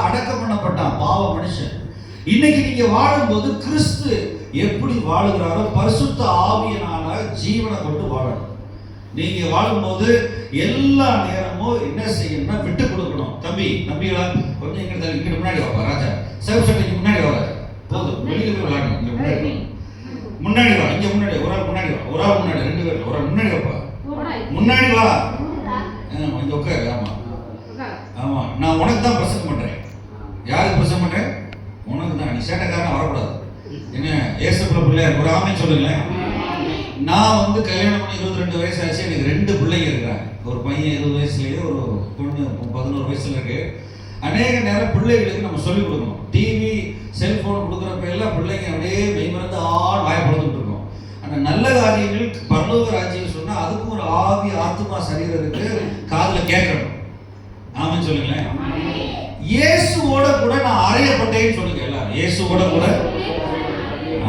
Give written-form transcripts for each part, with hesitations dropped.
அடக்கம் பண்ணப்பட்டான் பாவ மனுஷன். இன்னைக்கு நீங்க வாழும்போது கிறிஸ்து எப்படி வாழுகிறாரோ பரிசுத்த ஆவியினால ஜீவனை கொண்டு வாழணும். நீங்க வாழும்போது எல்லா நேரமும் என்ன செய்யணும்னா விட்டு கொடுக்கணும். தம்பி நம்பிகளா கொஞ்சம் இங்கிட்ட முன்னாடி வா ராஜா, சேவ் சட்டைக்கு முன்னாடி வா ராஜா, போதும் வெளியில போய் விளையாடணும். இங்க முன்னாடி வா, இங்க முன்னாடி ஒரு ஆள் முன்னாடி வா, ஒரு ஆள் முன்னாடி, ரெண்டு பேர் ஒரு ஆள் முன்னாடி வாப்பா, முன்னாடி வா, கொஞ்சம் உட்காரு. ஆமா ஆமா, நான் உனக்கு தான் பிரசங்கம் பண்றேன். யாருக்கு பிரசங்கம் பண்றேன்? உனக்கு தான். நீ சேட்டைக்காரன் வரக்கூடாது. என்ன ஏசப்புல பிள்ளையார் ஒரு ஆமை சொல்லுங்களேன். நான் கல்யாணம் பண்ணி 22 வயசு ஆச்சு. எனக்கு 2 பிள்ளைங்க இருக்கிறாங்க. ஒரு பையன் 20 வயசுலயே, ஒரு பொண்ணு 11 வயசுல இருக்கு. அநேக நேரம் பிள்ளைகளுக்கு நம்ம சொல்லிக் கொடுக்கணும். டிவி செல்போன் கொடுக்குறப்ப எல்லாம் பிள்ளைங்க அப்படியே மெய்மறந்து வாயப்படுத்திட்டு இருக்கோம். அந்த நல்ல காரியங்கள் பரலோக ராஜ்யம் சொன்னா அதுக்கும் ஒரு ஆவி ஆத்மா சரீரம் இருக்கு, காதுல கேட்கணும். ஆமாம் சொல்லுங்களேன். இயேசுவோட கூட நான் அறையப்பட்டேன்னு சொல்லுங்க எல்லாரும். இயேசுவோட கூட.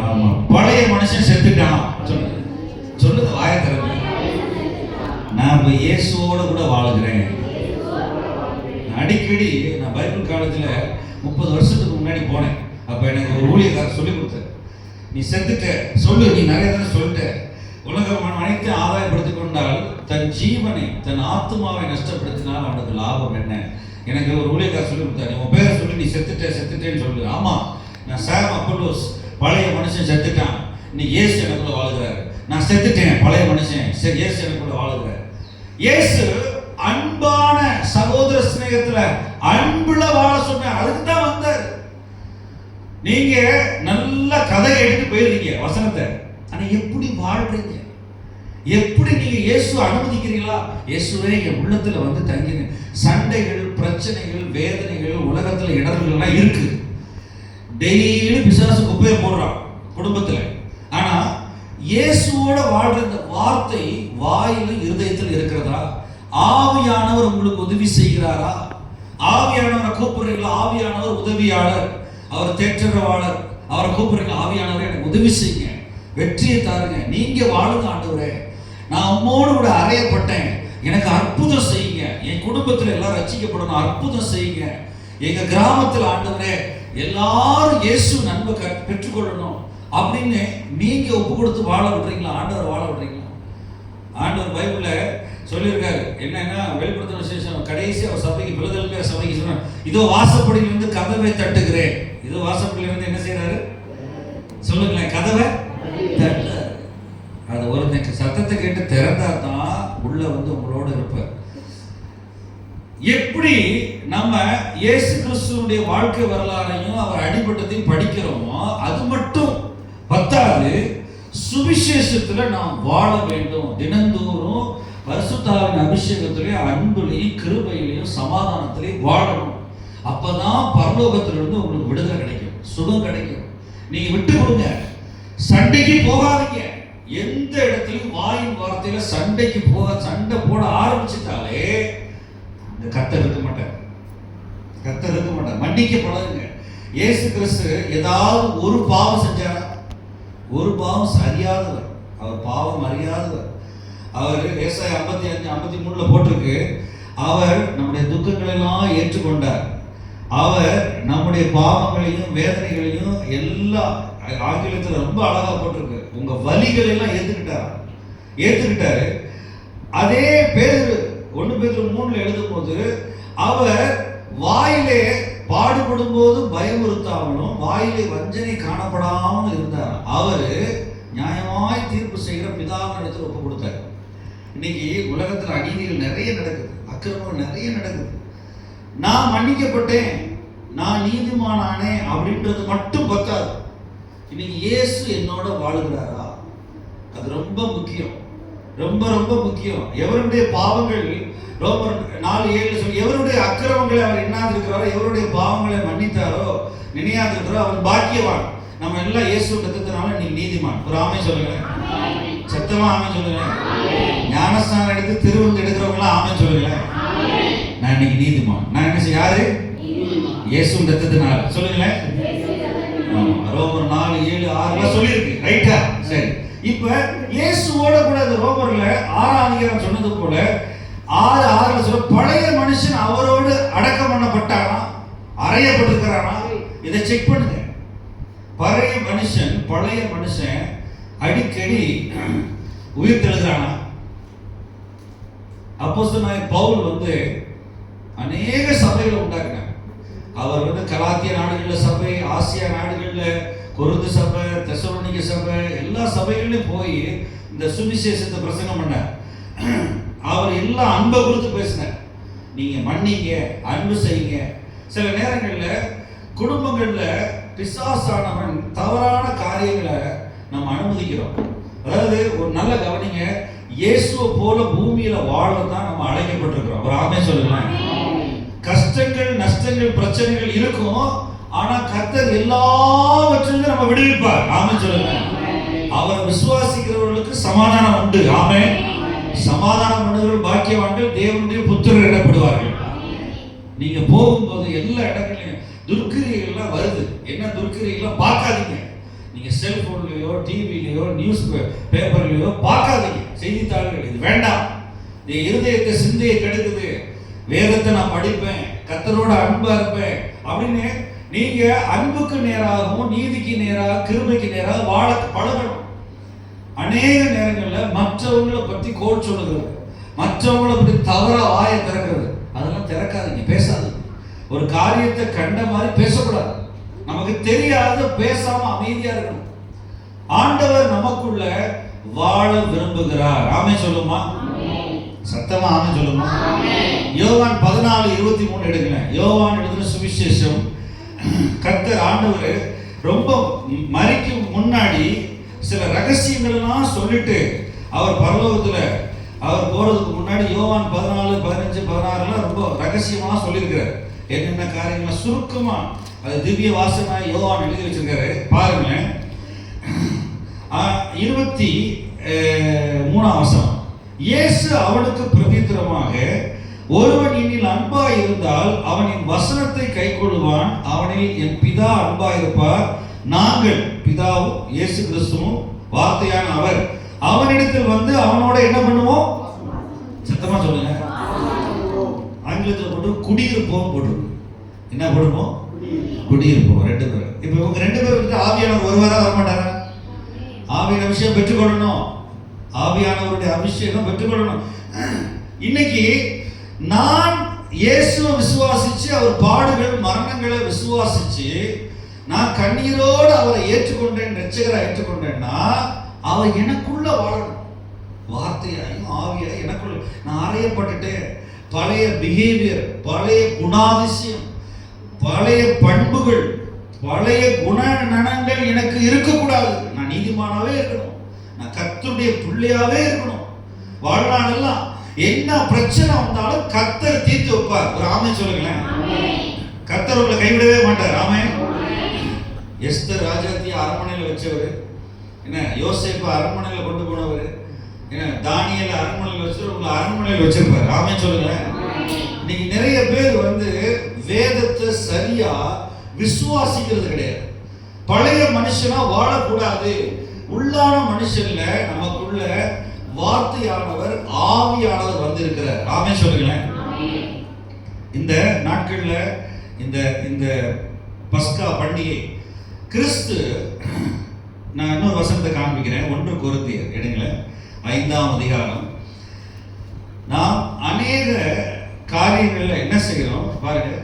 ஆமா, பழைய மனுஷன் செத்துட்டான் சொல்லுங்க, சொல்லுங்க வாய திறந்து. நான் இப்ப இயேசுவோட கூட வாழுகிறேன். அடிக்கடி நான் பைபிள் காலேஜ்ல 30 வருஷத்துக்கு முன்னாடி போனேன். அப்ப எனக்கு ஒரு ஊழியக்காரர் சொல்லி கொடுத்தார், நீ செத்துட்ட சொல்லு, நீ நிறைய தடவை சொல்லிட்ட. உலகம் அனைத்து ஆதாயப்படுத்திக் கொண்டால் தன் ஜீவனை தன் ஆத்மாவை நஷ்டப்படுத்தினால் அவனுக்கு லாபம் என்ன? எனக்கு ஒரு ஊழியக்காரர் சொல்லி கொடுத்தாரு, உன் பேரை சொல்லி நீ செத்துட்டேன்னு சொல்லு. ஆமா, நான் சாம் அப்போலோஸ், பழைய மனுஷன் செத்துட்டான், நீ இயேசு எனக்குள்ள வாழுகிறாரு. நான் செத்துட்டேன், பழைய மனுஷன் சரி, இயேசு எனக்குள்ள வாழுகிறார். இயேசு அன்பான சகோதர சிநேகத்துல அன்புல வாழ சொன்ன, அதுக்கு தான் வந்தார். நீங்க நல்ல கதை எடுத்து போயிருக்கீங்க வசனத்தை, ஆனா எப்படி வாழ்றீங்க? எப்படி நீங்க இயேசு அனுமதிக்கிறீங்களா? இயேசுவே என் உள்ளத்துல தங்கின சண்டைகள், பிரச்சனைகள், வேதனைகள், உலகத்துல இடர்கள் எல்லாம் இருக்கு. டெய்லி பிசாசு குப்பையை போடுறான் குடும்பத்துல. ஆனா இயேசுவோட வாழ்ற இந்த வார்த்தை வாயில இருதயத்தில் இருக்கிறதா? ஆவியானவர் உங்களுக்கு உதவி செய்கிறாரா? ஆவியானவரை கூப்பிடுறீங்களா? ஆவியானவர் உதவியாளர், அவர் தேற்றரவாளர், அவரை கூப்பிடுறீங்களா? ஆவியானவரை எனக்கு உதவி செய்யுங்க, வெற்றியை தாருங்க, நீங்க வாழுங்க ஆண்டவரே, நான் உம்மோடு கூட அறையப்பட்டேன், எனக்கு அற்புதம் செய்யுங்க, என் குடும்பத்தில் எல்லாரும் ரட்சிக்கப்படணும், அற்புதம் செய்யுங்க, எங்க கிராமத்தில் ஆண்டவரே எல்லாரும் இயேசு நன்மை பெற்றுக்கொள்ளணும் அப்படின்னு நீங்க ஒப்பு கொடுத்து வாழ விடுறீங்களா? ஆண்டவர் வாழ விடுறீங்களா? ஆண்டவர் பைபிள்ல சொல்லியிருக்காரு என்னன்னா, வெளிப்படுத்தின விசேஷம் கடைசி அவர் சபைக்கு, பிலதெல்பியா சபைக்கு சொன்னார், இதோ வாசப்படியிலிருந்து கதவை தட்டுகிறேன். இதோ வாசப்படியிலிருந்து என்ன செய்யறாரு சொல்லுங்களேன்? கதவை தட்டுறாரு. அது ஒருத்தன் சத்தத்தை கேட்டு திறந்தா தான் உள்ள உங்களோட இருப்பார். எப்படி நம்ம இயேசு கிறிஸ்துவுடைய வாழ்க்கை வரலாறையும் அவர் அடிபட்டதையும் படிக்கிறோமோ அது மட்டும் பத்தாது, சுவிசேஷத்துல நாம் வாழ வேண்டும். தினந்தோறும் பரிசுத்தாவின் அபிஷேகத்திலேயும் அன்புலையும் கிருபையிலையும் சமாதானத்திலையும் வாழணும். அப்பதான் பரலோகத்திலிருந்து உங்களுக்கு விடுதலை கிடைக்கும், சுகம் கிடைக்கும். நீங்க விட்டு கொடுங்க, சண்டைக்கு போகாதீங்க. எந்த இடத்துலையும் வாயின் வார்த்தையில சண்டைக்கு சண்டை போட ஆரம்பிச்சுட்டாலே இந்த கர்த்தர் இருக்க மாட்டார், கர்த்தர் இருக்க மாட்டார். மன்னிக்க பழகுங்க. இயேசு கிறிஸ்து ஏதாவது ஒரு பாவம் செஞ்சாரா? ஒரு பாவம் அறியாதவர், அவர் பாவம் அறியாதவர். அவர் ஏசாயா 55:53 போட்டிருக்கு, அவர் நம்முடைய துக்கங்களை எல்லாம் ஏற்றுக்கொண்டார், அவர் நம்முடைய பாவங்களையும் வேதனைகளையும் எல்லாம், ஆங்கிலத்தில் ரொம்ப அழகா போட்டிருக்கு, உங்க வலிகளை எல்லாம் ஏத்துக்கிட்டாரு. அதே பேதுரு 1 பேதுரு 3 எழுதும் போது அவர் வாயிலே பாடுபடும் போது பயமுறுத்தாமலும் வாயிலே வஞ்சனை காணப்படாமல் இருந்தார். அவரு நியாயமாய் தீர்ப்பு செய்கிற பிதாவின் இடத்துல ஒப்பு கொடுத்தார். இன்னைக்கு உலகத்தில் அநீதிகள் நிறைய நடக்குது, அக்கிரமம் நிறைய நடக்குது. நான் மன்னிக்கப்பட்டேன், நான் நீதிமானானே அப்படின்றது மட்டும் பத்தாது. இன்னைக்கு இயேசு என்னோட வாழுகிறாரா? அது ரொம்ப முக்கியம், ரொம்ப ரொம்ப முக்கியம். எவருடைய பாவங்கள் ரோமர் 4:7 சொல்லி, எவருடைய அக்கிரமங்களை அவர் எண்ணாதிருக்கிறாரோ, எவருடைய பாவங்களை மன்னித்தாரோ நினையாதிருக்கிறாரோ அவர் பாக்கியவான். நம்ம எல்லாம் இயேசு ரத்தத்தினால நீ நீதிமான். ஒரு ஆமை சொல்லுங்களேன், சத்தமா ஆமை சொல்லுங்களேன். ஞானஸ்நானம் எடுத்து திருவிருந்து எடுக்கிறவங்களாம் ஆமை சொல்லுங்களேன். நான் இன்னைக்கு நீதிமான். நான் என்ன செய்ய? யாரு? இயேசு ரத்தத்தினால. சொல்லுங்களேன். ரோமர் 4:7-6 சொல்லியிருக்கு, ரைட்டா? சரி. இப்ப இயேசுவோட கூட அந்த ரோமர்ல 6ஆம் அதிகாரம் சொன்னது போல 6:6 சொல்ல, பழைய மனுஷன் அவரோடு அடக்கம் பண்ணப்பட்டானா? அறையப்பட்டிருக்கிறானா? இதை செக் பண்ணுங்க. பழைய மனுஷன் அடிக்கடி உயிர் தெழுகிறானா? அப்போஸ்தலனாகிய பவுல் அநேக சபைகளை உண்டாக்குனார். அவர் கலாத்திய நாடுகளில் சபை, ஆசியா நாடுகளில் கொரிந்து சபை, தெசலோனிக்க சபை, எல்லா சபைகளிலும் போய் இந்த சுவிசேஷத்தை பிரசங்கம் பண்ணார். அவர் எல்லாம் அன்பை குறித்து பேசினார். நீங்க மன்னிங்க, அன்பு செய்யுங்க. சில நேரங்களில் குடும்பங்களில் பிசாசானவன் தவறான காரியங்களை நம்ம அனுமதிக்கிறோம். அதாவது ஒரு நல்ல கவனிங்க, இயேசுவை போல பூமியில வாழ தான் நம்ம அழைக்கப்பட்டிருக்கிறோம். ஒரு ஆமே சொல்லுங்களேன். கஷ்டங்கள், நஷ்டங்கள், பிரச்சனைகள் இருக்கும். ஆனா கர்த்தர் எல்லாவற்றிலும் நம்ம விடுவிப்பார். ஆமே சொல்லுங்க. அவர் விசுவாசிக்கிறவர்களுக்கு சமாதானம் உண்டு. ஆமே. சமாதானம் பண்ணுவர்கள் பாக்கியவான்கள், தேவனுடைய புத்திரர் எனப்படுவார்கள். நீங்க போகும்போது எல்லா இடங்களையும் துர்க்கிரியெல்லாம் வருது. என்ன துர்க்கிரியெல்லாம் பார்க்காதீங்க. நீங்க செல்போன்லயோ, டிவிலையோ, நியூஸ் பேப்பர்லயோ பார்க்காதீங்க. செய்தித்தாள்கள் இது வேண்டாம். இது இருதயத்தை, சிந்தையை கெடுக்குது. வேதத்தை நான் படிப்பேன், கர்த்தரோட அன்பா இருப்பேன் அப்படின்னு நீங்க அன்புக்கு நேராகவும், நீதிக்கு நேராக, கிருபைக்கு நேராக வாழ பழகணும். அநேக நேரங்களில் மற்றவங்களை பற்றி கோட் சொல்லுகிறது, மற்றவங்களை பற்றி தவறா வாயை திறக்கிறது, அதெல்லாம் திறக்காதீங்க, பேசாதீங்க. ஒரு காரியத்தை கண்ட மாதிரி பேசக்கூடாது. நமக்கு தெரியாத பேசாம அமைதியா இருக்கணும். ஆண்டவர் நமக்குள்ள வாழ விரும்புகிறார். ஆமே சொல்லுமா? சத்தமா ஆமே சொல்லுமா? யோவான் 14:23 எடுங்க. யோவான் எழுதின சுவிசேஷம். கர்த்தர் ஆண்டவர் ரொம்ப மரிக்கும் முன்னாடி சில ரகசியங்கள்லாம் சொல்லிட்டு அவர் பரலோகத்துல அவர் போறதுக்கு முன்னாடி யோவான் 14, 15, 16 ரொம்ப ரகசியமா சொல்லியிருக்கிறார். என்னென்ன காரியங்கள் சுருக்கமா அது திவ்ய வாசனா யோவான் எழுதி வச்சிருக்காரு. பாருங்களேன். 23ஆம் வசனம். இயேசு அவனுக்கு பிரதித்திரமாக, ஒருவன் என்னில் அன்பாய் இருந்தால் அவன் என் வசனத்தை கைக்கொள்வான், அவனில் என் பிதா அன்பாய் இருப்பார், நாங்கள் பிதாவும் இயேசு கிறிஸ்துவும் வார்த்தையான அவர் அவனிடத்தில் வந்து அவனோட என்ன பண்ணுவோம்? சத்தமா சொல்லுங்க. ஆங்கிலத்தில் போட்டு குடியிருப்போம் போட்டு. என்ன போடுவோம்? குடியிருப்போம். 2 பேர். இப்ப இவங்க 2 பேர் ஆவியானவர் வருவாரா வரமாட்டாரா? ஆவியான அபிஷேகம் பெற்றுக்கொள்ளணும். ஆவியானவருடைய அபிஷேகம் பெற்றுக்கொள்ளணும். இன்னைக்கு நான் இயேசுவை விசுவாசிச்சு, அவர் பாடுகள் மரணங்களை விசுவாசிச்சு, நான் கண்ணீரோடு அவரை ஏற்றுக்கொண்டேன், ரட்சகரை ஏற்றுக்கொண்டேன்னா அவர் எனக்குள்ள வாழணும். வார்த்தையாயும் ஆவியாய் எனக்குள்ள நான் அறையப்பட்டுட்டேன். பழைய பிஹேவியர், பழைய குணாதிசயம், பழைய பண்புகள், பழைய குணநலங்கள் எனக்கு இருக்கக்கூடாது. நான் நீதிமானாவே இருக்கணும். நான் கர்த்தருடைய பிள்ளையாவே இருக்கணும். வாழ்நாளெல்லாம் என்ன பிரச்சனை வந்தாலும் கர்த்தர் தீர்த்து வைப்பார். ஒரு ஆமே சொல்லுங்களேன். கர்த்தர் உங்களை கைவிடவே மாட்டார். ஆமே. எஸ்தர் ராஜாத்திய அரண்மனையில் வச்சவர், என்ன யோசேப்பு அரண்மனையில் கொண்டு போனவர், என்ன தானியேல் அரண்மனையில் வச்சு உங்களை அரண்மனையில் வச்சிருப்பார். ஆமே சொல்லுங்களேன். இன்னைக்கு நிறைய பேர் வேதத்தை சரியா விசுவாசிக்கிறது கிடையாது. பழைய மனுஷனா வாழக்கூடாது. உள்ளான மனுஷன்ல நமக்குள்ள வார்த்தையானவர், ஆவியானவர் வந்திருக்கிறார். ஆமே சொல்லுங்களேன். இந்த நாட்கள்ல இந்த பஸ்கா பண்டிகை கிறிஸ்து, நான் இன்னொரு வசனத்தை காண்பிக்கிறேன். 1 கொரிந்தியர் எடுங்களேன், 5ஆம் அதிகாரம். நாம் அநேக காரியங்கள்ல என்ன செய்கிறோம் பாருங்க.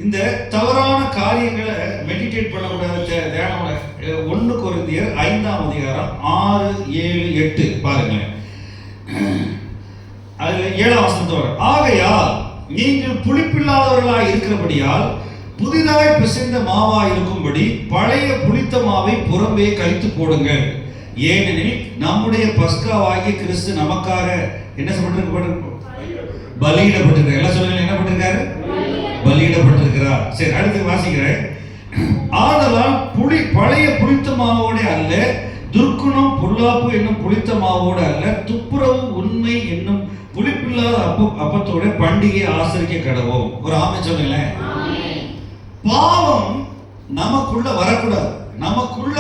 இந்த தவறான காரியங்களை மெடிடேட் பண்ணக்கூடாது, தியானம். 1 கொரிந்தியர் 5ஆம் அதிகாரம் 6, 7, 8 பாருங்க. அதுல 7ஆம் வசனத்தோட, ஆகையால் நீங்கள் புளிப்பில்லாதவர்களாய் இருக்கிறபடியால் புதிதாய் பிசைந்த மாவாய் இருக்கும்படி பழைய புளித்த மாவை புறம்பே கழித்து போடுங்கள். ஏனெனில் நம்முடைய பஸ்காவாகிய கிறிஸ்து நமக்காக என்ன செய்யப்பட்டிருக்க? பலியிடப்பட்டிருக்கிறார். எல்லாம் சொல்லுங்க, என்ன பண்ணிருக்காரு? பலியிடப்பட்டிருக்கிறார். சரி, அடுத்து வாசிக்கிறேன். ஆதலால் பழைய புளித்த மாவோட அல்ல, துர்க்குணம் பொல்லாப்பு என்னும் புளித்த மாவோடு அல்ல, துப்புரவு உண்மை என்னும் புளிப்பில்லாத அப்பத்தோட பண்டிகை ஆசரிக்க கடவோம். ஒரு ஆமை சொல்லுங்களேன். பாவம் நமக்குள்ள வரக்கூடாது. நமக்குள்ள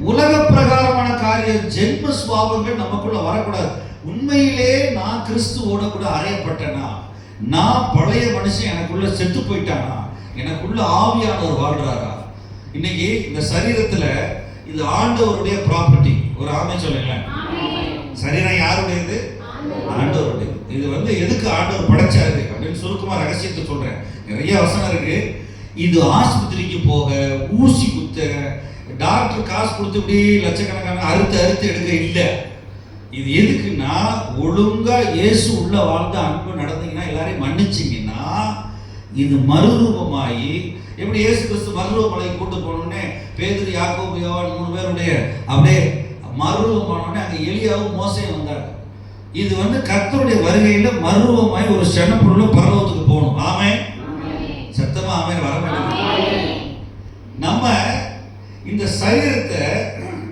உலக பிரகாரமான காரியம், ஜென்ம சுபாவங்கள் நமக்குள்ள வரக்கூடாது. உண்மையிலே நான் கிறிஸ்துவோட கூட அறையப்பட்டேனா, நான் பழைய மனுஷன் எனக்குள்ள செத்து போயிட்டானா, எனக்குள்ள ஆவியானவர் வாழ்றாரா? இன்னைக்கு இந்த சரீரத்துல இது ஆண்டவருடைய ப்ராப்பர்ட்டி. ஒரு ஆமை சொல்லுங்களேன். சரீரம் யாருடையது? ஆண்டவருடையது. இது எதுக்கு ஆண்டவர் படைச்சாரு அப்படின்னு சுருக்கமா ரகசியத்தை சொல்றேன். நிறைய வசனம் இருக்கு. இது ஆஸ்பத்திரிக்கு போக, ஊசி குத்த, டாக்டர் காசு கொடுத்து இப்படி லட்சக்கணக்கான அறுத்து எடுக்க இல்லை. இது எதுக்குன்னா, ஒழுங்கா இயேசு உள்ள வாழ்ந்த அன்பு நடந்தீங்கன்னா, எல்லாரையும் மன்னிச்சிங்கன்னா, இது மறுரூபமாயி, எப்படி இயேசு கிறிஸ்து மறுரூபமலைக்கு கூட்டு போனோடனே பேதுரு, யாக்கோபு, யோவான் 3 பேருடைய அப்படியே மறுரூபமானோடனே அங்கே எலியாவும் மோசையும் வந்தாங்க. இது கர்த்தருடைய வருகையில மறுரூபமாய் ஒரு செனப்பொருள பரலோகத்துக்கு போகணும். ஆமென். சத்தமா ஆமென். வர வேண்டும். நம்ம இந்த சரீரத்தை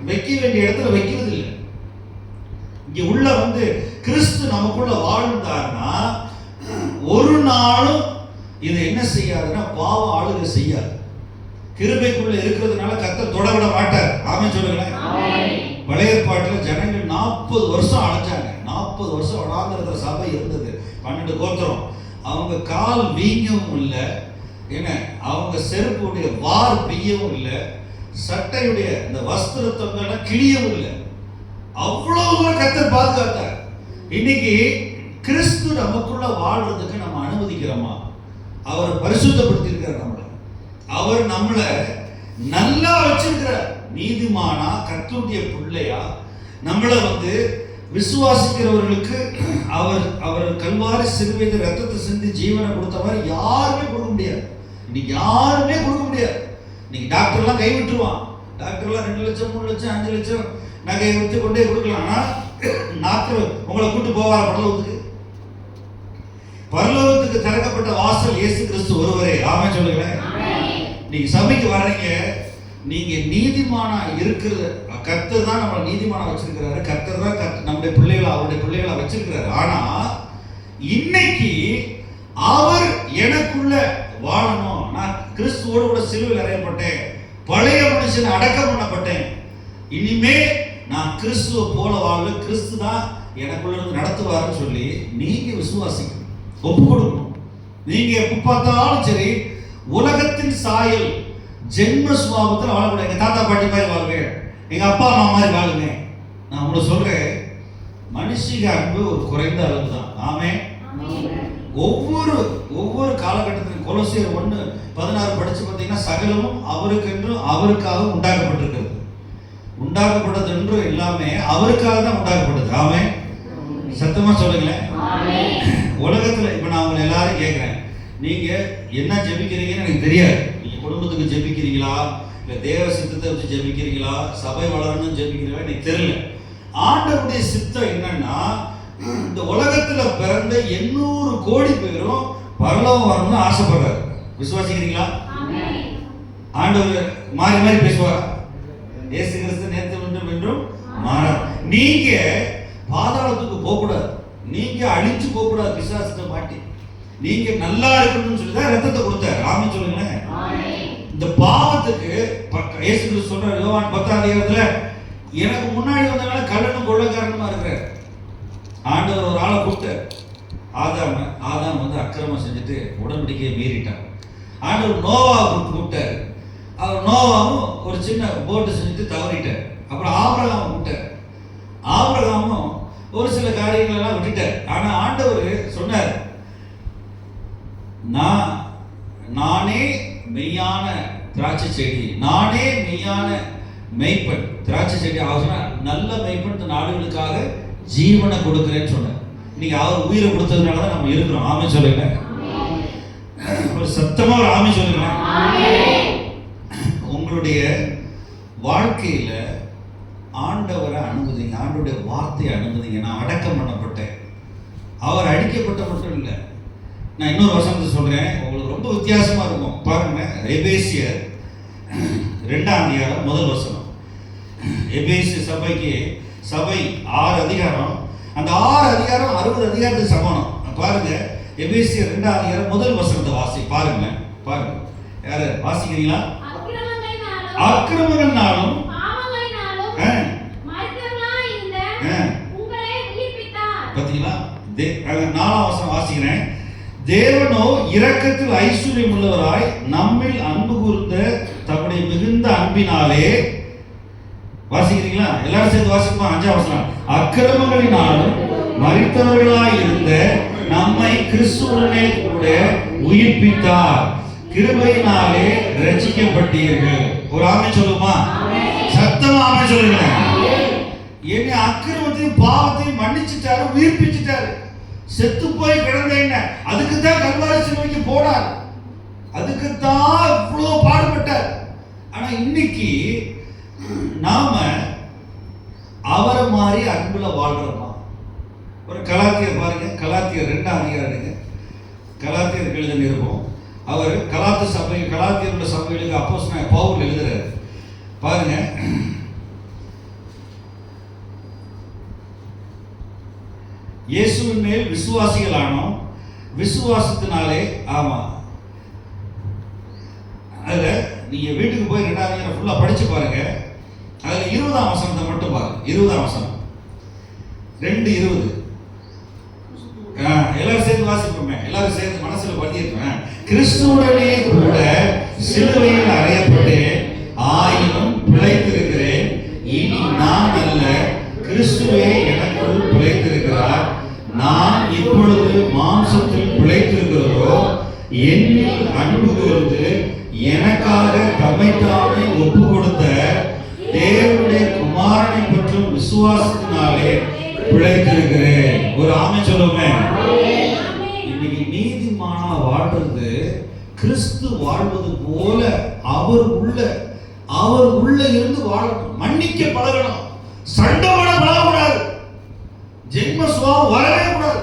வைக்க வேண்டிய இடத்துல வைக்கிறது இல்லை. இங்க உள்ள கிறிஸ்து நமக்குள்ள வாழ்ந்தார்னா ஒரு நாளும் இது என்ன செய்யாதுன்னா பாவம் ஆளுகை செய்யாது. கிருபைக்குள்ள இருக்கிறதுனால கர்த்தர் தொட விட மாட்டார். ஆமென் சொல்லுங்களேன். பழைய ஏற்பாட்டுல ஜனங்கள் 40 வருஷம் அழைச்சாங்க. 40 வருஷம் வடாந்திரத்துல சபை இருந்தது. 12 கோத்திரம். அவங்க கால் வீங்கவும் இல்லை, என்ன அவங்க செருப்புடைய வார் பெய்யவும் இல்லை, சட்டையுடைய இந்த வஸ்திரத்தை கிழியவும் இல்லை. அவ்வளவு கர்த்தர் பாதுகாத்தார். இன்னைக்கு கிறிஸ்து நமக்குள்ள வாழ்றதுக்கு நம்ம அனுமதிக்கிறோமா? அவர் பரிசுத்தப்படுத்தி இருக்கிறார் நம்மளை. அவர் நம்மளை நல்லா வச்சிருக்கிறார். நீதிமானா, கர்த்தருடைய பிள்ளையா, நம்மளை விசுவாசிக்கிறவர்களுக்கு அவர் கல்வாரி சிலுவையில் ரத்தத்தை சிந்தி ஜீவனை கொடுத்த மாதிரி யாருமே கொடுக்க முடியாது. இன்னைக்கு யாருமே கொடுக்க முடியாது. இன்னைக்கு டாக்டர்லாம் கைவிட்டுருவான். டாக்டர்லாம் 2 லட்சம் 3 லட்சம் 5 லட்சம் நகையை விட்டு கொண்டே கொடுக்கலாம். ஆனால் டாக்டர் உங்களை கூட்டு போவார் பரலோகத்துக்கு? பரலோகத்துக்கு திறக்கப்பட்ட வாசல் இயேசு கிறிஸ்து ஒருவரே. ஆமென் சொல்லுங்களேன். நீங்க சபைக்கு வர்றீங்க, நீங்க நீதிமானா இருக்கிறது கர்த்தர் தான் நம்மளை நீதிமானா வச்சிருக்கிறாரு. கர்த்தர் தான் நம்முடைய பிள்ளைகளை அவருடைய பிள்ளைகளை வச்சிருக்கிறாரு. ஆனா இன்னைக்கு அவர் எனக்குள்ள வாழணும். நான் கிறிஸ்துவோடு கூட சிலுவையில் அறையப்பட்டேன், பழைய மனுஷனை அடக்கம் பண்ணப்பட்டேன், இனிமே நான் கிறிஸ்துவ போல வாழ்வு, கிறிஸ்து தான் எனக்குள்ள இருந்து நடத்துவாருன்னு சொல்லி நீங்க விசுவாசிக்கணும், ஒப்பு கொடுக்கணும். நீங்க எப்ப பார்த்தாலும் சரி உலகத்தின் சாயல் ஜென்ம சுபாவத்தில் வாழக்கூடாது. எங்க தாத்தா பாட்டி மாதிரி வாழுங்க, எங்க அப்பா அம்மா மாதிரி வாழுங்க. நான் உங்களுக்கு சொல்றேன், மனுஷிக அன்பு ஒரு குறைந்த அளவு தான். ஆமென். ஒவ்வொரு காலகட்டத்திலும் கொலோசியர் 1:16 படிச்சு பார்த்தீங்கன்னா, சகலமும் அவருக்கென்றும் அவருக்காக உண்டாக்கப்பட்டிருக்கிறது. உண்டாக்கப்பட்டது என்றும் எல்லாமே அவருக்காக தான் உண்டாக்கப்பட்டது. ஆமென். சத்தமா சொல்லுங்களேன். உலகத்துல இப்ப நான் உங்களை எல்லாரும் கேட்கிறேன், நீங்க என்ன ஜெபிக்கிறீங்கன்னு எனக்கு தெரியாது. நீங்க குடும்பத்துக்கு ஜெபிக்கிறீங்களா, இல்ல தேவ சித்தத்தை வச்சு ஜெபிக்கிறீங்களா, சபை வளரணும்னு ஜெபிக்கிறீங்களா எனக்கு தெரியல. ஆண்டவருடைய சித்தம் என்னன்னா, இந்த உலகத்துல பிறந்த 800 கோடி பேரும் பரலோகம் வரணும்னு ஆசைப்படுறாரு. விசுவாசிக்கிறீங்களா? ஆண்டவர் மாறி மாறி பேசுவார். இயேசு கிறிஸ்து நேற்று என்றும் மாறார். நீங்க பாதாளத்துக்கு போக கூடாது, நீங்க அழிச்சு போக கூடாது. பிசாசுக்கு மாட்டி நீங்க நல்லா இருக்கணும்னு சொல்லி தான் ரத்தத்தை கொடுத்தார். ஆமென் சொல்லுங்களேன். இந்த பாவத்துக்கு இயேசு கிறிஸ்து சொல்றார் யோவான் 10:10, எனக்கு முன்னாடி வந்தனால கள்ளனும் கொள்ளைக்காரனுமா இருக்கிறார். ஆண்டவர் ஒரு ஆளை கூப்பிட்டார். ஆதாம் அக்கிரமம் செஞ்சுட்டு உடன்படிக்கையை மீறிட்டார். ஆண்டவர் நோவா கூப்பிட்டார். அவர் நோவாவும் ஒரு சின்ன போட்டு செஞ்சுட்டு தவறிட்டார். அப்புறம் ஆபிரகாம் கூப்பிட்டார். ஆபிரகாமும் ஒரு சில காரியங்கள் எல்லாம் விட்டுட்டார். ஆனா ஆண்டவர் சொன்னார், நானே மெய்யான திராட்சை செடி, நானே மெய்யான மெய்ப்பன். திராட்சை செடி ஆகுதுன்னா நல்ல மெய்ப்பன் இந்த நாடுகளுக்காக ஜீவனை கொடுக்கிறேன்னு சொன்னார். இன்னைக்கு அவர் உயிரை கொடுத்ததுனால தான் நம்ம இருக்கிறோம். ஆமென் சொல்லுங்க. ஒரு சத்தமா ஒரு ஆமென் சொல்லுங்க. உங்களுடைய வாழ்க்கையில ஆண்டவரை அனுமதிங்க, ஆண்டவருடைய வார்த்தையை அனுமதிங்க. நான் அடக்கம் பண்ணப்பட்டேன். அவர் அடிக்கப்பட்ட மட்டும் இல்லை. நான் இன்னொரு வசனத்தை சொல்றேன், உங்களுக்கு ரொம்ப வித்தியாசமா இருக்கும். பாருங்க, எபேசியர் 2 முதல் வசனம். எபேசிய சபை 6 அதிகாரம். அந்த 6 அதிகாரம் 60 அதிகாரத்துக்கு சமானம். பாருங்க, எபேசியர் 2 முதல் வசனத்தை வாசி. பாருங்க. யாரு வாசிக்கிறீங்களா? அக்கிரமங்களாலும் பாத்தீங்களா? 4ஆம் வசனம் வாசிக்கிறேன். தேவனோ இரக்கத்தில் ஐஸ்வர்யம் உள்ளவராய் நம்மில் அன்பு கூர்ந்த தம்முடைய மிகுந்த அன்பினாலே, வாசிக்கிறீங்களா? எல்லாரும் சேர்ந்து வாசிப்போம். 5ஆம் வசனம். அக்கிரமங்களினாலும் மரித்தவர்களாய் இருந்த நம்மை கிறிஸ்துவுடனே கூட உயிர்ப்பித்தார், கிருபையினாலே ரட்சிக்கப்பட்டீர்கள். ஒரு ஆமென் சொல்லுமா? சத்தமா ஆமென் சொல்லுங்க. என்னை அக்கிரமத்தையும் பாவத்தையும் மன்னிச்சுட்டாரு, உயிர்ப்பிச்சுட்டாரு. செத்து போய் கிடந்தேன், அதுக்கு தான் கல்வாரி சிலுவைக்கு போனார், அதுக்கு தான் இவ்வளவு பாடுபட்டார். ஆனா இன்னைக்கு நாம அவரை மாதிரி அன்புல வாழ்றோமா? ஒரு கலாத்தியர் பாருங்க, கலாத்தியர் 2ஆம் அதிகாரம், கலாத்தியர் எழுத நிருபம். அவர் கலாத்தியருடைய சபைகளுக்கு அப்போஸ்தலனாகிய பவுல் எழுதுறாரு பாருங்க. இயேசுவின் மேல் விசுவாசிகளானோம், விசுவாசத்தினாலே. ஆமா, அதுல நீங்க வீட்டுக்கு போய் 2ஆம் அதிகாரம் ஃபுல்லா படிச்சு பாருங்க. அதுல 20ஆம் வசனத்தை மட்டும் பாருங்க. 20ஆம் வசனம் 2:20. எல்லாரும் சேர்ந்து வாசிப்போமே, எல்லாரும் சேர்ந்து மனசுல பதியிருப்பேன். கிறிஸ்துவுடனே கூட சிலுவையில் அறையப்பட்டேன், ஆயினும் பிழைத்திருக்கிறேன். இனி நான் அல்ல, கிறிஸ்துவே எனக்குள் பிழைத்திருக்கிறார். நான் இப்பொழுது மாம்சத்தில் பிழைத்திருக்கிறதோ, என்னில் அன்பு கூர்ந்து எனக்காக தம்மைத்தாமே ஒப்பு கொடுத்த தேவனுடைய குமாரனை பற்றும் விசுவாசத்தினாலே பிழைத்திருக்கிறேன். ஒரு ஆமென் சொல்லுமே. இன்னைக்கு நீதிமானா வாழ்றது கிறிஸ்து வாழ்வது போல அவர் உள்ள இருந்து வாழணும், மன்னிக்க பழகணும், சண்டை போட பழகக்கூடாது, ஜென்ம சுபாவம் வரவே கூடாது.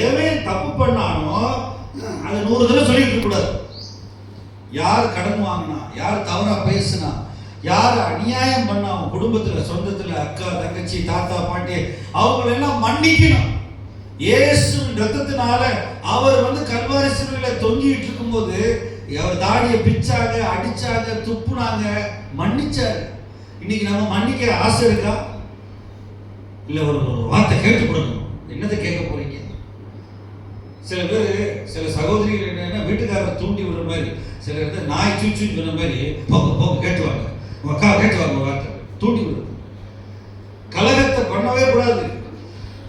எவன் தப்பு பண்ணானோ அதை 100 தடவை சொல்லிட்டு இருக்க கூடாது. யார் கடன் வாங்கினா, யார் தவறா பேசினா, யார் அநியாயம் பண்ணா, அவன் குடும்பத்துல, சொந்தத்துல, அக்கா தங்கச்சி தாத்தா பாட்டி, அவங்களெல்லாம் மன்னிக்கணும். இயேசுவின் ரத்தத்தினால அவர் கல்வாரி சிலுவையில தொங்கிட்டு இருக்கும்போது அவர் தாடியை பிச்சாங்க, அடிச்சாங்க, துப்புனாங்க, மன்னிச்சாரு. இன்னைக்கு நம்ம மன்னிக்க ஆசை இருக்கா? இல்ல ஒரு வார்த்தை கேட்டு கொடுக்கணும். என்னதை கேட்க போறீங்க? சில பேர், சில சகோதரிகள் என்னன்னா வீட்டுக்காரரை தூண்டி விடுற மாதிரி, சில இடத்துல நாய் சூச்சுன்னு சொன்ன மாதிரி போக கேட்டுவாங்க, அக்கா கேட்டுவாங்க, வார்த்தை தூண்டி விடுறது. கலகத்தை பண்ணவே கூடாது.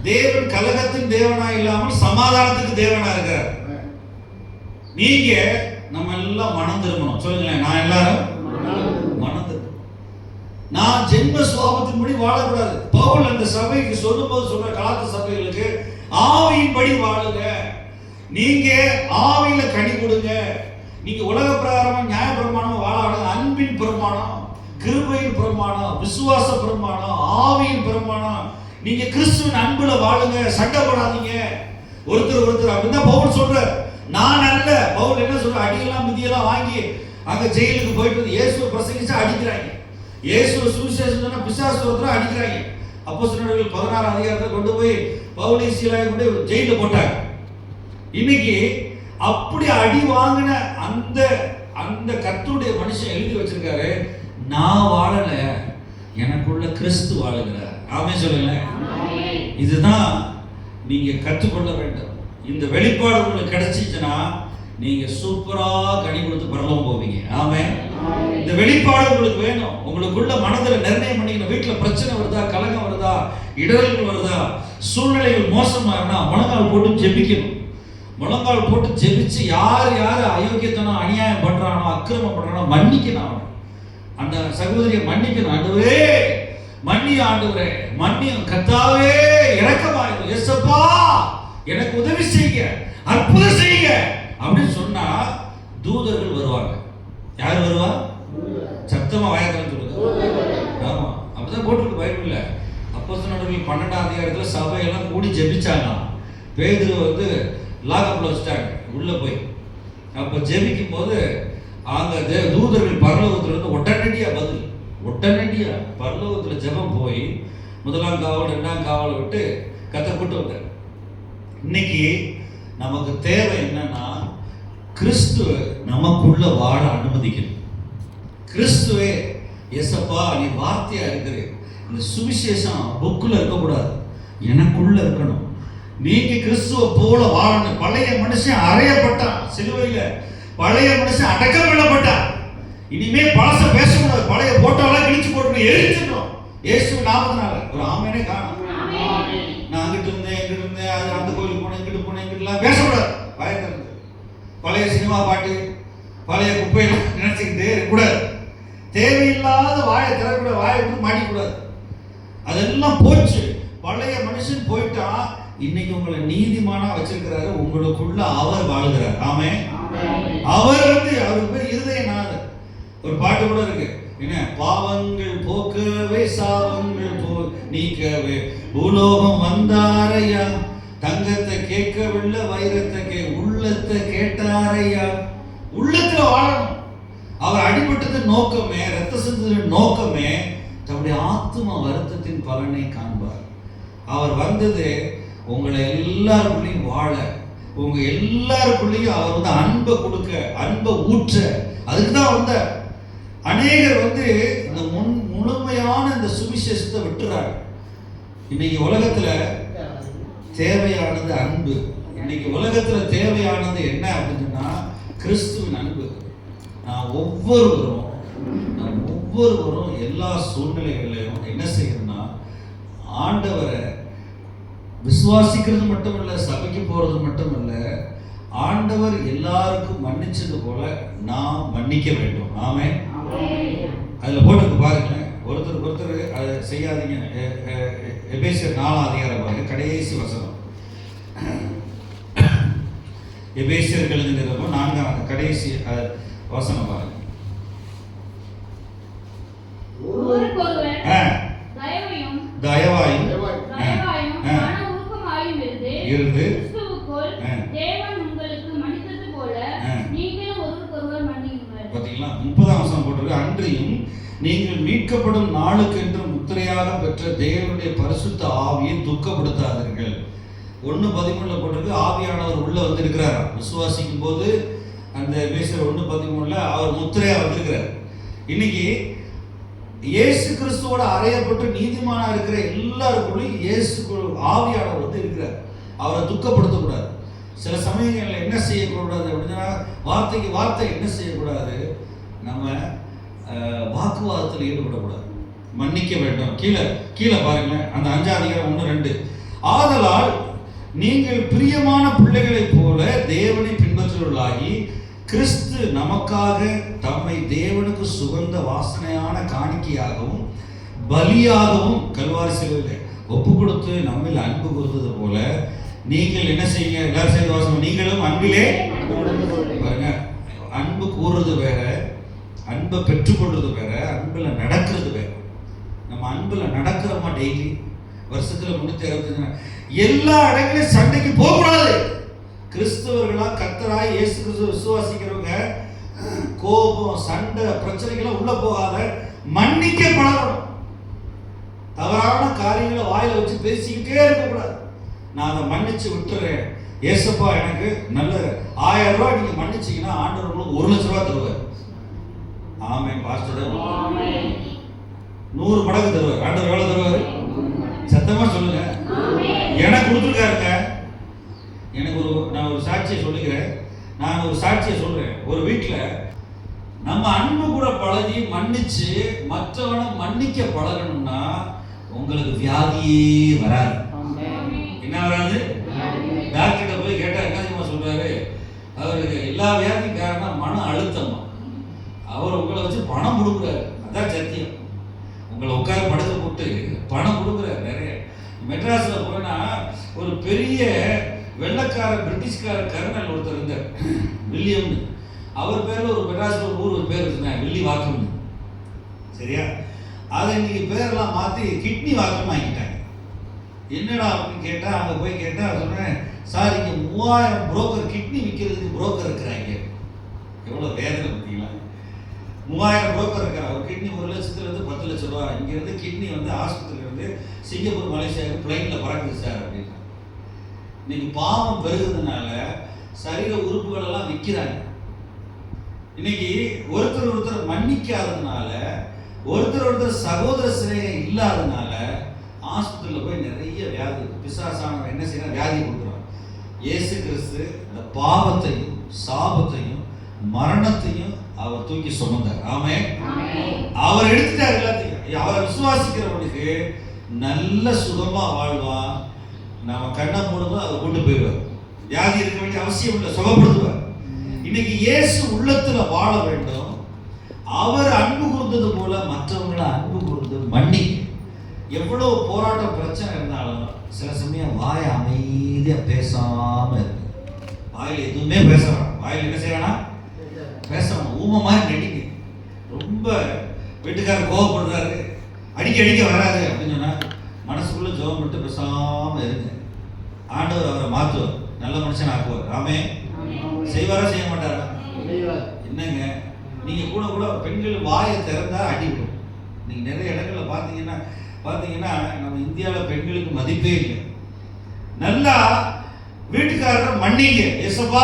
தேவன் கலகத்தின் தேவனா இல்லாமல் சமாதானத்துக்கு தேவனா இருக்கார். நீங்க நம்ம எல்லாம் மனம் திரும்பணும். சொல்லுங்களேன், நான் எல்லாரும் மனம் திரும்பணும். நான் ஜென்ம சுபாவத்தின்படி வாழக்கூடாது. பவுல் அந்த சபைக்கு சொல்லும்போது சொல்ற, கலாத்திய சபைகளுக்கு ஆவியின்படி வாழுங்க, நீங்க ஆவியில கனி கொடுங்க, நீங்க உலக பிரகாரமா நியாய பிரமாணமா வாழாத, அன்பின் பிரமாணம், கிருபையின் பிரமாணம், விசுவாச பிரமாணம், ஆவியின் பிரமாணம், நீங்க கிறிஸ்துவின் அன்புல வாழுங்க, சண்டை போடாதீங்க ஒருத்தர் அப்படிதான் பவுல் சொல்ற. நான் அல்ல, பவுல் என்ன சொல்ற, அடியெல்லாம் மிதியெல்லாம் வாங்கி அங்க ஜெயிலுக்கு போயிட்டு இயேசுவை பிரசங்கிச்சா அடிக்கிறாங்க, இயேசுவை சுவிசேஷம் சொன்னா பிசாசு ஒருத்தர அடிக்கிறாங்க. அப்போஸ்தலர்கள் 16ஆம் அதிகாரத்தை கொண்டு போய் பவுலை சீலாவை கொண்டு ஜெயில போட்டாங்க. இன்னைக்கு அப்படி அடி வாங்கின அந்த கர்த்தருடைய மனுஷன் எழுதி வச்சிருக்காரு, நான் வாழல, எனக்குள்ள கிறிஸ்து வாழுகிறார். ஆமென் சொல்லுங்க. இதுதான் நீங்க கற்றுக்கொள்ள வேண்டும். இந்த வெளிப்பாடு உங்களுக்கு கிடைச்சிச்சுன்னா நீங்க சூப்பரா கனி கொடுத்து பரலோகம் போவீங்க. ஆமென். இந்த வெளிப்பாடு உங்களுக்கு வேணும். உங்களுக்குள்ள மனதில் நிர்ணயம் பண்ணிக்கணும். வீட்டில் பிரச்சனை வருதா, கலகம் வருதா, இடர்கள் வருதா, சூழ்நிலைகள் மோசமா இருந்தா முழங்கால் போட்டு ஜெபிக்கணும். முழங்கால் போட்டு ஜெபிச்சு யார் அயோக்கியத்தனம், அநியாயம் பண்றானோ, அக்கிரமம் பண்றானோ மன்னிக்கணும். அந்த சகோதரியை மன்னிக்கணும். ஆண்டவரே மன்னி, ஆண்டவரே மன்னியும், கர்த்தாவே இரக்கமாயிரும், இயேசுப்பா எனக்கு உதவி செய்யுங்க, அற்புதம் செய்யுங்க அப்படின்னு சொன்னா தூதர்கள் வருவாங்க. யார் வருவா? சத்தமா வாயத்திறந்து சொல்லுங்க. ஆமா, அப்பதான் போட்டிருக்கு பைபிள்ல. அப்போஸ்தலர்கள் 12ஆம் அதிகாரத்துல சபையெல்லாம் கூடி ஜெபிச்சாங்க. பேதுரு லாகப்ல வச்சுட்டாங்க உள்ள போய். அப்ப ஜெபிக்கும் போது அங்க தூதர்கள் பரலோகத்துல இருந்து உடனடியா பரலோகத்துல ஜெபம் போய் 1ஆம் காவல் 2ஆம் காவலை விட்டு கர்த்தர் கூட்டு வந்தார். இன்னைக்கு நமக்கு தேவை என்னன்னா, கிறிஸ்து நமக்குள்ள வாழ அனுமதிக்கணும். கிறிஸ்துவே இயேசப்பா நீ வார்த்தையா இருக்கிற, இந்த சுவிசேஷம் புக்குல இருக்கக்கூடாது, எனக்குள்ள இருக்கணும். நீங்க கிறிஸ்துவ போல வாழணும். பழைய மனுஷன் அறையப்பட்டான் சிலுவையில, பழைய மனுஷன் அடக்கம் பண்ணப்பட்டான். இனிமே பழச பேசக்கூடாது, பழைய போட்டோலாம் கிழிச்சு போட்டு எரிச்சிடணும் இயேசு நாமத்தினால. ஒரு ஆமேனே காணும். நான் அங்கிட்டு இருந்தேன் இங்கிட்டு இருந்தேன், அது அந்த கோயிலுக்கு போனேன் இங்கிட்டு போனேன் இங்கிட்டுலாம் பேசக்கூடாது. பயத்திலிருந்து பழைய சினிமா பாட்டு பழைய குப்பையெல்லாம் நினைச்சுக்கிட்டு இருக்கக்கூடாது. தேவையில்லாத வாயை திறக்கூடாது, வாயை வந்து மாட்டிக்கூடாது. அதெல்லாம் போச்சு. பழைய மனுஷன் போயிட்டா இன்னைக்கு உங்களை நீதிமானா வச்சிருக்கிறாரு. உங்களுக்குள்ள அவர் வாழுகிறார். ஆமே. அவர் வந்து அவருக்கு பேர் இருதயநாதர். ஒரு பாட்டு கூட இருக்கு, என்ன? பாவங்கள் போக்கவே சாவங்கள் நீக்கவே பூலோகம் வந்தாரையா, தங்கத்தை கேட்கவில்லை வைரத்தை உள்ளத்தை கேட்டாரையா. உள்ளத்துல வாழணும். அவர் அடிபட்டது நோக்கமே, ரத்த சிந்தனை நோக்கமே தன்னுடைய ஆத்ம வருத்தத்தின் பலனை காண்பார். அவர் வந்தது உங்களை எல்லாருக்குள்ளேயும் வாழ, உங்க எல்லாருக்குள்ளேயும் அவர் வந்து அன்பை கொடுக்க, அன்பை ஊற்ற, அதுக்கு தான் வந்தார். அநேகர் வந்து இந்த முழுமையான இந்த சுவிசேஷத்தை விட்டுறாங்க. இன்னைக்கு உலகத்துல தேவையானது அன்பு. இன்னைக்கு உலகத்துல தேவையானது என்ன அப்படின்னா கிறிஸ்துவின் அன்பு. நான் ஒவ்வொருவரும் எல்லா சூழ்நிலைகளையும் என்ன செய்யணும்னா ஆண்டவரை விசுவாசிக்கிறது மட்டும் இல்லை, சபைக்கு போறது மட்டும் இல்லை, ஆண்டவர் எல்லாருக்கும் மன்னிச்சது போல நாம் மன்னிக்க வேண்டும். ஆமே. அதுல போட்டு பாருங்க, ஒருத்தர் அதை செய்யாதீங்க. எபேசியர் 4 பாருங்க, கடைசி வசனம். எபேசியர்கள் 4 கடைசி வசனம் பாருங்க. தயவாயும் இருந்து பாத்தீங்களா? 30ஆம் வசனம் போட்டிருக்கு, அன்றியும் நீங்கள் மீட்கப்படும் நாளுக்கு என்று முத்திரையாக பெற்ற தேவனுடைய பரிசுத்த ஆவியை துக்கப்படுத்தாதீர்கள். 1:13 போட்டிருக்கு, ஆவியானவர் உள்ள வந்து இருக்கிறார். விசுவாசிக்கும் போது அந்த எபேசியர் 1:13 அவர் முத்திரையா வந்திருக்கிறார். இன்னைக்கு இயேசு கிறிஸ்துவோட அறையப்பட்டு நீதிமானா இருக்கிற எல்லாருக்குள்ளையும் இயேசு ஆவியானவர் வந்து இருக்கிறார். அவரை துக்கப்படுத்தக்கூடாது. சில சமயங்களில் என்ன செய்யக்கூடாது அப்படின்னா, வார்த்தைக்கு வார்த்தை என்ன செய்யக்கூடாது, நம்ம வாக்குவாதத்தில் ஈடுபடக்கூடாது, மன்னிக்க வேண்டும். கீழே பாருங்க, அந்த 5:1-2. ஆதலால் நீங்கள் பிரியமான பிள்ளைகளைப் போல தேவனை பின்பற்றுவர்களாகி கிறிஸ்து நமக்காக தம்மை தேவனுக்கு சுகந்த வாசனையான காணிக்கையாகவும் பலியாகவும் கல்வாரி சிலுவையில் ஒப்பு கொடுத்து நம்மில் அன்பு கூர்ந்தது போல நீங்கள் என்ன செய்யுங்க. எல்லாரும் சேர்ந்து வாசனம், நீங்களும் அன்பிலே பாருங்க. அன்பு கூறுறது வேற, அன்பை பெற்றுக்கொள்றது வேற, அன்புல நடக்கிறது வேற. நம்ம அன்புல நடக்கிறோமா டெய்லி? வருஷத்துல 365 எல்லா இடங்களையும் சண்டைக்கு போகக்கூடாது. கிறிஸ்தவர்களா கர்த்தராய் இயேசு கிறிஸ்துவை விசுவாசிக்கிறவங்க கோபம் சண்டை பிரச்சனைகள்லாம் உள்ள போகாத மன்னிக்க பழகணும். தவறான காரியங்களை வாயில வச்சு பேசிக்கிட்டே இருக்கக்கூடாது. நான் அதை மன்னிச்சு விட்டுறேன், ஏசப்பா எனக்கு நல்ல 1000 ரூபாய் நீங்க மன்னிச்சீங்கன்னா ஆண்டவர் உங்களுக்கு 1 லட்சம் ரூபாய் தருவார். ஆமென் பாஸ்டர். 100 மடங்கு தருவார். ஆண்டவர் எவ்வளவு தருவார்? சத்தமா சொல்லுங்க. எனக்கு கொடுத்துருக்காருங்க. எனக்கு நான் ஒரு சாட்சியை சொல்லுகிறேன். நான் ஒரு சாட்சியை சொல்றேன். ஒரு வீட்டில் நம்ம அன்பு கூட பழகி மன்னிச்சு மற்றவனை மன்னிக்க பழகணும்னா உங்களுக்கு வியாதியே வராது. என்ன வராது? டாக்டர்கிட்ட போய் கேட்டா என்ன தெரியுமா சொல்றாரு? அவருக்கு எல்லா வியாதிக்கும் காரணம் மன அழுத்தம். அவர் உங்களை வச்சு பணம் கொடுக்குறாரு. அதான் சத்தியம். உங்களை உட்கார படுக்க போட்டு பணம் கொடுக்குறாரு நிறைய. மெட்ராஸ்ல போனா ஒரு பெரிய வெள்ளக்கார பிரிட்டிஷ்கார கர்னல் ஒருத்தர் இருந்தார், வில்லியம்னு. அவர் பேர்ல ஒரு மெட்ராஸ்ல ஒரு ஊர் பேர் வச்சிருந்தாங்க, வில்லி வாக்கம். சரியா? அதை இன்னைக்கு பேரெல்லாம் மாற்றி கிட்னி வாக்கம் ஆகிட்டாங்க. என்னடா அப்படின்னு கேட்டா, அங்கே போய் கேட்டா சொன்னேன், சார் இங்கே 3000 புரோக்கர் கிட்னி விற்கிறதுக்கு புரோக்கர் இருக்கிறாங்க. எவ்வளோ வேதனை பார்த்தீங்களா? 3000 புரோக்கர் இருக்கிறாங்க. ஒரு கிட்னி 1 லட்சத்துலேருந்து 10 லட்சம் ரூபா. இங்கேருந்து கிட்னி வந்து ஆஸ்பத்திரியிலேருந்து சிங்கப்பூர் மலேசியாவுக்கு பிளைனில் பறக்குது சார் அப்படின்னு. இன்னைக்கு பாவம் பெருகுறதுனால சரீர உறுப்புகள் எல்லாம் விற்கிறாங்க. இன்னைக்கு ஒருத்தர் மன்னிக்காததுனால, ஒருத்தர் சகோதர சிநேகம் இல்லாததுனால ஆஸ்பத்திரியில் போய் நிறைய வியாதி, பிசாசானவன் என்ன செய்யணும், வியாதி கொடுக்குறான். இயேசு கிறிஸ்து இந்த பாவத்தையும் சாபத்தையும் மரணத்தையும் அவர் தூக்கி சுமந்தார். ஆமென். அவர் எடுத்துட்டார் எல்லாத்தையும். அவரை விசுவாசிக்கிறவனுக்கு நல்ல சுகமா வாழ்வான். நம்ம கண்ணை மூடும்போது அவர் கொண்டு போயிடுவார். வியாதி இருக்க வேண்டிய அவசியம் இல்லை, சுகப்படுத்துவார். இன்னைக்கு இயேசு உள்ளத்துல வாழ வேண்டும். அவர் அன்பு கூர்ந்தது போல மற்றவங்களை அன்பு கூர்ந்து மன்னி. எவ்வளவு போராட்டம் பிரச்சனை இருந்தாலும் சில சமயம் வாய அமைதியா பேசாம இருக்கு. வாயில் எதுவுமே பேசலாம், வாயில் என்ன செய்யலாம், பேசலாம். ஊமை மாதிரி நடிங்க. ரொம்ப வீட்டுக்காரர் கோவப்படுறாரு, அடிக்க அடிக்க வராது அப்படின்னு சொன்னா மனசுக்குள்ள ஜெபம் பண்ணிட்டு பேசாம இருங்க. ஆண்டவர் அவரை மாற்றுவார், நல்ல மனுஷன் ஆக்குவார். ஆமே. செய்வாரா செய்ய மாட்டாரா? என்னங்க நீங்க கூட கூட பெண்கள் வாயை திறந்தா அடிவிடும். நீங்க நிறைய இடங்கள்ல பாத்தீங்கன்னா நம்ம இந்தியாவில் பெண்களுக்கு மதிப்பே இல்லை. நல்லா வீட்டுக்காரரை மன்னிங்க. ஏசப்பா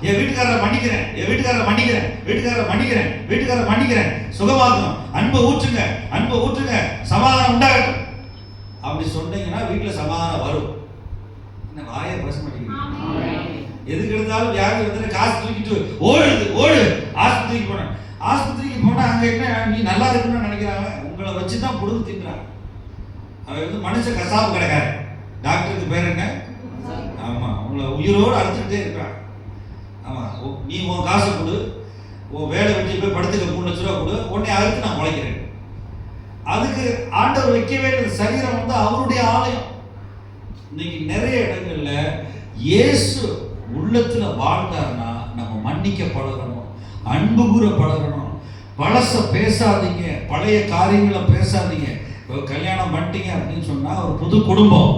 என் வீட்டுக்காரரை மன்னிக்கிறேன், என் வீட்டுக்காரரை மன்னிக்கிறேன், வீட்டுக்காரரை மன்னிக்கிறேன், வீட்டுக்காரரை மன்னிக்கிறேன், சுகமாக்கணும், அன்பை ஊற்றுங்க, அன்பை ஊற்றுங்க, சமாதானம் உண்டாகட்டும் அப்படி சொன்னீங்கன்னா வீட்டில் சமாதானம் வரும். என்ன வாயை பேச மாட்டேங்குது. எதுக்கு எடுத்தாலும் வியாதி வந்து காசு தூக்கிட்டு ஓடு ஆஸ்பத்திரிக்கு போனேன். ஆஸ்பத்திரிக்கு போனா அங்க என்ன, நீ நல்லா இருக்குன்னு நினைக்கிறாங்க, உங்களை வச்சுதான் புடுங்க தின்றாங்க. அவன் வந்து மனுஷ கசாப்பு கிடைக்காது. டாக்டருக்கு பேர் என்ன? ஆமா, உங்களை உயிரோடு அறுத்துக்கிட்டே இருக்கான். ஆமா, நீ உன் காசை கொடு, உன் வேலை வெட்டி போய் படுத்துக்க 3 லட்ச ரூபா கொடு, உடனே அறுத்து நான் உழைக்கிறேன். அதுக்கு ஆண்டவர் வைக்கவே இல்லை. சரீரம் வந்து அவருடைய ஆலயம். இன்னைக்கு நிறைய இடங்கள்ல இயேசு உள்ளத்துல வாழ்ந்தார்னா நம்ம மன்னிக்க பழகணும், அன்பு கூற பழகணும். பழச பேசாதீங்க, பழைய காரியங்களை பேசாதீங்க. கல்யாணம் பண்ணிட்டீங்க அப்படின்னு சொன்னா ஒரு புது குடும்பம்.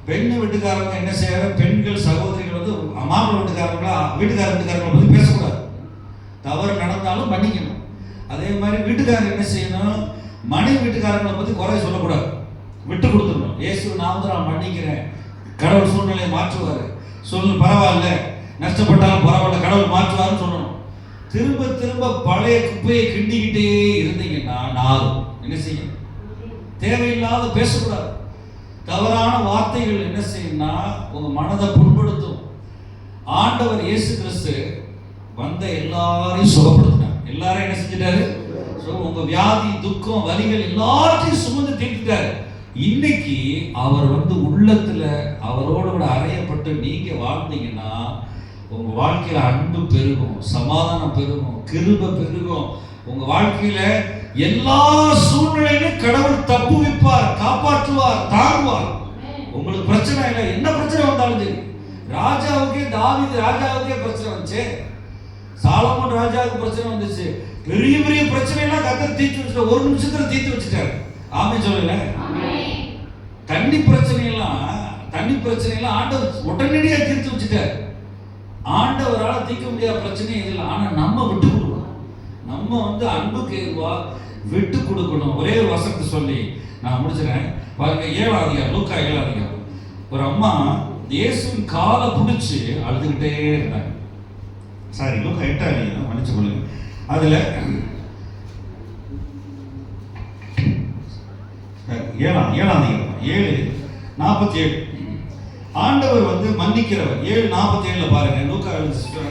பெண்ணு வீட்டுக்காரங்க என்ன செய்யறாங்க, பெண்கள் சகோதரிகள் வந்து மாப்பிள்ளை வீட்டுக்காரங்களை பத்தி பேசக்கூடாது. தவறு நடந்தாலும் மன்னிக்கணும். அதே மாதிரி வீட்டுக்காரர் என்ன செய்யணும், மனைவி வீட்டுக்காரங்களை பத்தி குறை சொல்லக்கூடாது, விட்டு கொடுத்துடணும். இயேசு நான் நான் மன்னிக்கிறேன், கடவுள் சூழ்நிலையை மாற்றுவாரு, சொல்லு பரவாயில்ல, நஷ்டப்பட்டாலும் பரவாயில்ல, கடவுள் மாற்றுவாருன்னு சொல்லணும். திரும்ப திரும்ப பழைய குப்பையை கிண்டிக்கிட்டே இருந்தீங்கன்னா நாளும் என்ன செய்யும், தேவையில்லாத பேசக்கூடாது. தவறான வார்த்தைகள் என்ன செய்யும்னா உங்க மனதை புண்படுத்தும். ஆண்டவர் இயேசு கிறிஸ்து வந்த எல்லாரையும் சுகப்படுத்தினார். எல்லாரும் என்ன செஞ்சிட்டாரு, உங்க வியாதி துக்கம் வலிகள் எல்லாத்தையும் சுமந்து தீர்த்துட்டாரு. இன்னைக்கு அவர் வந்து உள்ளத்துல அவரோட கூட அறையப்பட்டு நீங்க வாழ்ந்தீங்கன்னா உங்க வாழ்க்கையில அன்பு பெருகும், சமாதானம் பெருகும், கிருபை பெருகும். உங்க வாழ்க்கையில எல்லா சூழ்நிலையிலும் கடவுள் தப்புவிப்பார், காப்பாற்றுவார், தாங்குவார். உங்களுக்கு பிரச்சனை இல்லை, என்ன பிரச்சனை வந்தாலும் சரி. ராஜாவுக்கே தாவீது ராஜாவுக்கே பிரச்சனை வந்துச்சு, சாலமோன் ராஜாவுக்கு பிரச்சனை வந்துச்சு. பெரிய பெரிய பிரச்சனை எல்லாம் கர்த்தர் தீர்த்து வச்சுட்டார், ஒரு நிமிஷத்துல தீர்த்து வச்சுட்டாரு. ஆமென் சொல்லல. தண்ணி பிரச்சனை எல்லாம் ஆண்டவர் உடனடியா தீர்த்து வச்சுட்டார். ஆண்டவரால் தீர்க்க முடியாத பிரச்சனை இல்லை. ஆனா நம்ம விட்டு கொடுக்கணும். நம்ம வந்து அன்புக்கு ஏதுவா விட்டு கொடுக்கணும். ஒரே ஒரு வசனத்தை சொல்லி நான் முடிச்சிடறேன். பாருங்க, 7ஆம் அதிகாரம், லூக்கா 7ஆம் அதிகாரம். ஒரு அம்மா இயேசுவின் காலை பிடிச்சி அழுதுகிட்டே இருந்தாங்க. சாரி, லூக்கா 8ஆம் அதிகாரம், மன்னிச்சு கொள்ளுங்க. அதுல 7ஆம் அதிகாரம் 7:47 ஆண்டவர் வந்து மன்னிக்கிறவர். 7:47 பாருங்க, லூக்கா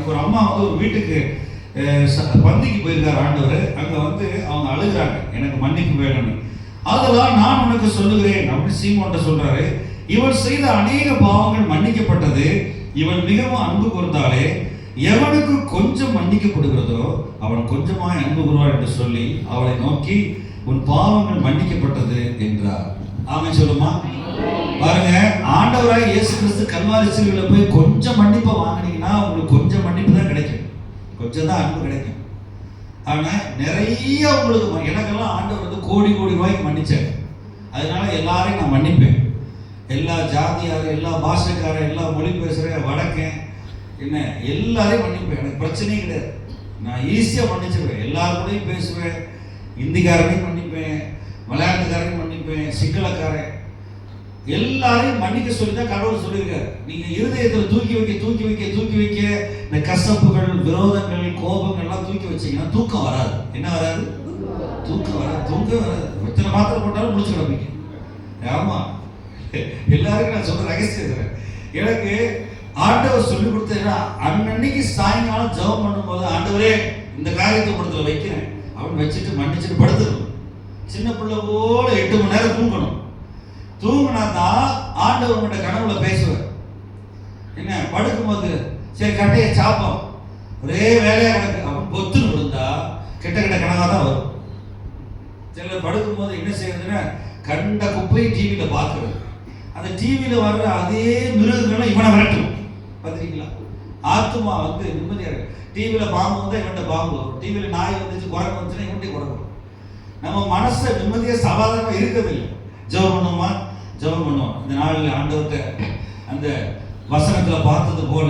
ஒரு அம்மா வந்து ஒரு வீட்டுக்கு பந்திக்கு போயிருக்காரு ஆண்டவர். அங்க வந்து அவங்க அழுகிறாங்க, எனக்கு மன்னிப்பு வேணும்னு. அதெல்லாம் நான் உனக்கு சொல்லுகிறேன் அப்படின்னு சீமோன்ட்ட சொல்றாரு. இவள் செய்த அநேக பாவங்கள் மன்னிக்கப்பட்டது, இவள் மிகவும் அன்பு கூர்ந்தாலே எவனுக்கு கொஞ்சம் மன்னிக்கப்படுகிறதோ அவன் கொஞ்சமாய் அன்பு கூறுவார் என்று சொல்லி அவளை நோக்கி உன் பாவங்கள் மன்னிக்கப்பட்டது என்றார். ஆமென் சொல்லுமா. பாருங்க, ஆண்டவராய் இயேசு கிறிஸ்து கல்வாரி சிலுவையில போய் கொஞ்சம் மன்னிப்பை வாங்கினீங்கன்னா உங்களுக்கு கொஞ்சம் மன்னிப்பு தான் கிடைக்கும், கொஞ்சம் தான் அன்பு கிடைக்கும். ஆனா நிறைய உங்களுக்கு, எனக்கெல்லாம் ஆண்டவர் வந்து கோடி ரூபாய்க்கு மன்னிச்சார். அதனால எல்லாரையும் நான் மன்னிப்பேன். எல்லா ஜாதியாரும், எல்லா பாஷைக்காரன், எல்லா மொழி பேசுற வடக்கேன், என்ன எல்லாரையும் மன்னிப்பேன். எனக்கு பிரச்சனையே கிடையாது. நான் ஈஸியா மன்னிச்சிருவேன். எல்லாருக்கூடையும் பேசுவேன். இந்திக்காரனையும் மன்னிப்பேன், மலையாளத்துக்காரையும் மன்னிப்பேன், சிங்களக்காரன் எல்லாரையும் மன்னிக்க சொல்லிதான் கடவுள் சொல்லியிருக்காரு. நீங்க இருதயத்தில் தூக்கி வைக்க இந்த கசப்புகள், விரோதங்கள், கோபங்கள்லாம் தூக்கி வச்சீங்கன்னா தூக்கம் வராது. என்ன வராது? தூக்கம் வராது. எத்தனை மாத்திரை போட்டாலும் முடிச்சு கிடப்பீங்க. ஆமா, எல்லாருக்கும் நான் சொல்ற ரகசியம். எனக்கு ஆண்டவர் சொல்லி கொடுத்தா அன்னன்னைக்கு சாயங்காலம் ஜெபம் பண்ணும்போது, ஆண்டவரே இந்த காரியத்தை படத்துல வைக்கிறேன் அப்படின்னு வச்சுட்டு மன்னிச்சுட்டு படுத்துக்கணும். சின்ன பிள்ளை போல 8 மணி நேரம் தூங்கணும். தூங்கினா தான் ஆண்டவர் கிட்ட கனவுல பேசுவார். என்ன படுக்கும்போது சரி கட்டையை சாப்போம், ஒரே வேலையா கிடக்கு அப்படின்னு பொத்துன்னு விழுந்தா கெட்ட கெட்ட கனவா தான் வரும். சிலர் படுக்கும்போது என்ன செய்யறதுன்னா கண்ட குப்பையை டிவியில பார்க்கறது. அந்த டிவியில வர்ற அதே மிருகங்களை இவனை விரட்டும். பார்த்துருக்கீங்களா? ஆத்துமா நிம்மதியா இருக்கு. டிவியில பாம்பு வந்தா இவன்ட்ட பாம்பு வரும், டிவியில நாய் வந்துச்சு குரங்கு வந்துச்சுன்னா இவன்ட்டே குரங்கு. நம்ம மனசை நிம்மதியா சமாதானமா இருக்கிறது இல்லை. ஜெபம் பண்ணுவோமா? ஜெபம் பண்ணுவோம். இந்த நாளில் ஆண்டவர்கிட்ட அந்த வசனத்துல பார்த்தது போல